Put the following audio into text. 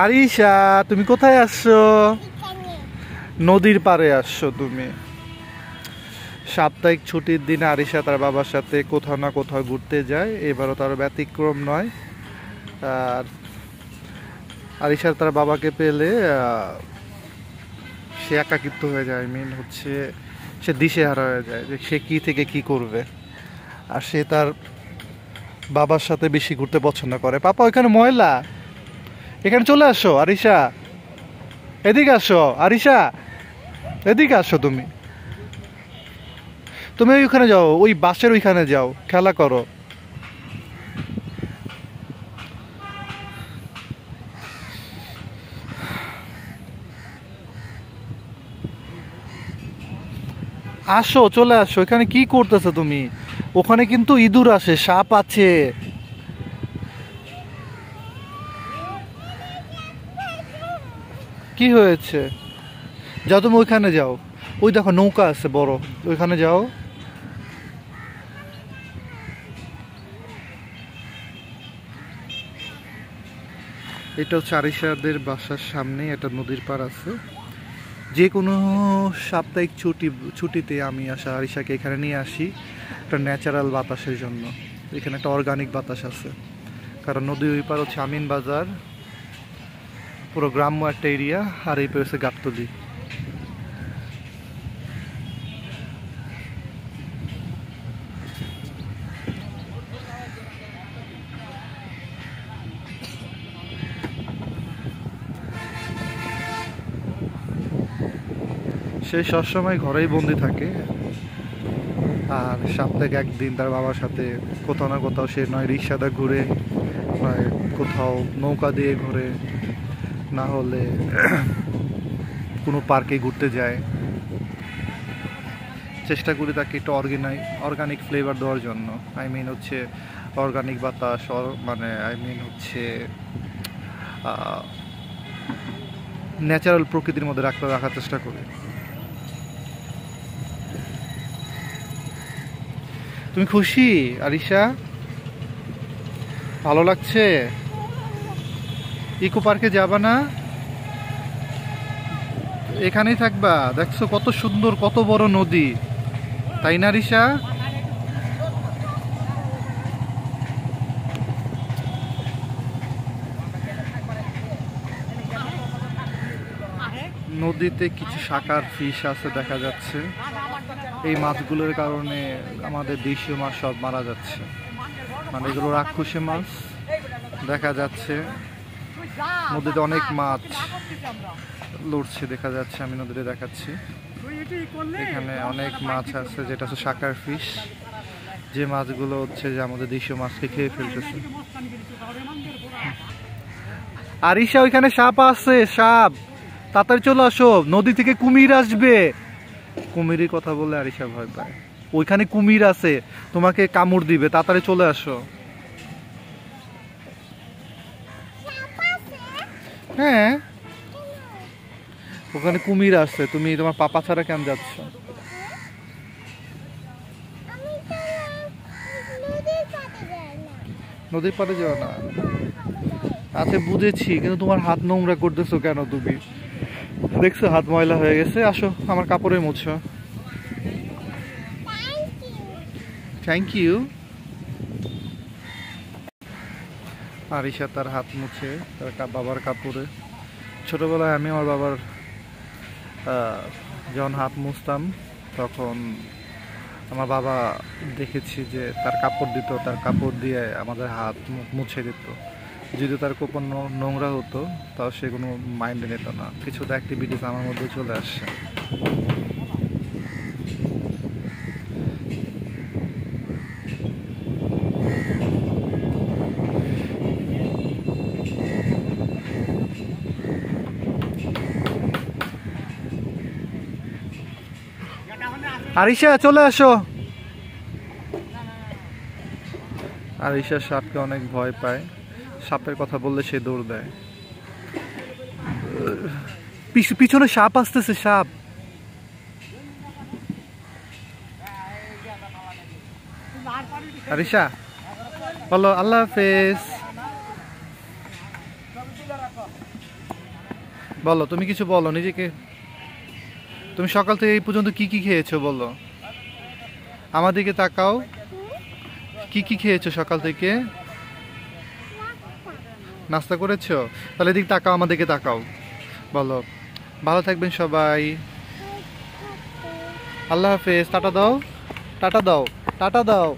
আরিশা, তুমি কোথায় আসছো? নদীর পাড়ে আসছো তুমি। সাপ্তাহিক ছুটির দিনে আরিশা তার বাবার সাথে কোথাও না কোথাও ঘুরতে যায়, এবারও তার ব্যতিক্রম নয়। আর আরিশার তার বাবাকে পেলে সে একাকিত্ব হয়ে যায়, হচ্ছে সে দিশেহারা হয়ে যায় যে সে কি থেকে কি করবে। আর সে তার বাবার সাথে বেশি ঘুরতে পছন্দ করে। পাপা, ওইখানে ময়লা, এখানে চলে আসো। আরিশা, এদিকে আসো। আরিশা, এদিকে আসো। তুমি তুমি ওইখানে যাও, ওই বাসের ওইখানে যাও, খেলা করো। আসো, চলে আসো। এখানে কি করতেছো তুমি? ওখানে কিন্তু ইঁদুর আছে, সাপ আছে। কি হয়েছে? যাও তুমি ওইখানে যাও। ওই দেখো নৌকা আছে বড়, ওইখানে যাও। এটা হচ্ছে আরিশাদের বাসার সামনে একটা নদীর পাড় আছে। যে কোনো সাপ্তাহিক ছুটিতে আমি আরিশাকে এখানে নিয়ে আসি একটা ন্যাচারাল বাতাসের জন্য। এখানে একটা অর্গানিক বাতাস আছে, কারণ নদীর ওই পার হচ্ছে আমিন বাজার, পুরো গ্রাম্য একটা এরিয়া। আর এই পারে হচ্ছে গাবতলী। সে সবসময় ঘরেই বন্দি থাকে। আর সপ্তাহে একদিন তার বাবার সাথে কোথাও না কোথাও সে নয় রিক্সাদা ঘুরে, নয় কোথাও নৌকা দিয়ে ঘুরে, না হলে কোনো পার্কে ঘুরতে যায়। চেষ্টা করি তাকে একটু অর্গানিক ফ্লেভার দেওয়ার জন্য। হচ্ছে অর্গানিক বাতাস, মানে হচ্ছে ন্যাচারাল প্রকৃতির মধ্যে রাখার চেষ্টা করি। তুমি খুশি আরিশা? ভালো লাগছে? ইকো পার্কে যাবা না? এখানেই থাকবা? দেখছো কত সুন্দর, কত বড় নদী, তাই না আরিশা? নদীতে কিছু শাকার ফিশ আছে দেখা যাচ্ছে। এই মাছগুলোর কারণে আমাদের দেশীয় মাছ সব মারা যাচ্ছে, মানে এগুলো রাক্ষসী মাছ দেখা যাচ্ছে। নদীতে অনেক মাছ লড়ছে দেখা যাচ্ছে, আমি নদীতে দেখাচ্ছি। এখানে অনেক মাছ আছে যেটা হচ্ছে শাকার ফিশ, যে মাছগুলো হচ্ছে যে আমাদের দেশীয় মাছকে খেয়ে ফেলতেছে। আরিশা, ওইখানে সাপ আছে, সাপ, তাড়াতাড়ি চলে আসো, নদী থেকে কুমির আসবে। কুমিরের কথা বললে আরিশা ভয় পায়। ওইখানে কুমির আছে, তোমাকে কামড় দিবে, তাড়াতাড়ি চলে আসো। হ্যাঁ, ওখানে কুমির আছে, তুমি তোমার পাপা ছাড়া কেন যাচ্ছ? নদীর পাড়ে যাও না? আচ্ছা বুঝেছি, কিন্তু তোমার হাত নোংরা করতেছো কেন? তুমি দেখছো হাত ময়লা হয়ে গেছে, আসো আমার কাপড়ে মুছো। Thank you. আরিশা তার হাত মুছে তার বাবার কাপড়ে। ছোটবেলায় আমি আমার বাবার যখন হাত মুছতাম, তখন আমার বাবা দেখেছি যে তার কাপড় দিত, তার কাপড় দিয়ে আমাদের হাত মুছে দিত। যদি তার কোপন নোংরা হতো তাও সে কোনো মাইন্ডে নিত না। কিছু অ্যাক্টিভিটিস আমার মধ্যে চলে আসছে। আরিশা, চলে আসো। আরিশা সাপকে অনেক ভয় পায়, সাপের কথা বললে সে দৌড় দেয়। পিছনে সাপ আসতেছে, সাপ। আরিশা বলো আল্লাহ হাফেজ। বলো, তুমি কিছু বলো নিজেকে। তুমি সকাল থেকে এই পর্যন্ত কি কি খেয়েছো বলো, আমাদেরকে তাকাও। কি কি খেয়েছো সকাল থেকে? নাস্তা করেছো? তাহলে এদিকে তাকাও, আমাদেরকে তাকাও, বলো। ভালো থাকবেন সবাই, আল্লাহ হাফেজ, টাটা দাও, টাটা দাও, টাটা দাও।